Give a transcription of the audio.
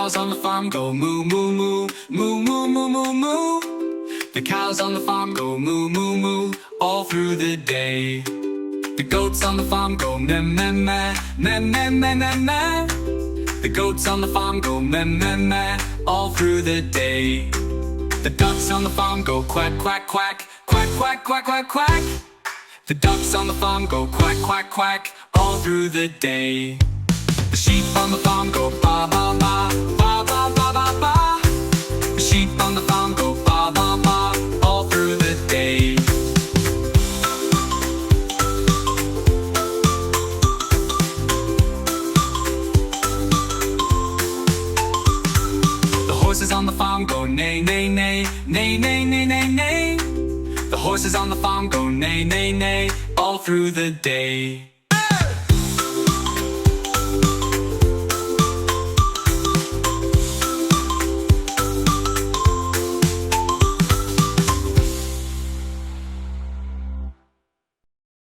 cows on the farm go moo moo moo, moo moo moo moo moo. The cows on the farm go moo moo moo all through the day. The goats on the farm go meh meh meh, meh meh meh meh meh. The goats on the farm go meh meh meh all through the day. The ducks on the farm go quack quack quack, quack quack quack quack quack. The ducks on the farm go quack quack quack all through the day. The sheep on the farm go ba ba ba, ba ba ba ba ba. The sheep on the farm go ba ba ba all through the day. The horses on the farm go neigh neigh neigh, neigh neigh neigh neigh neigh. The horses on the farm go neigh neigh neigh all through the day.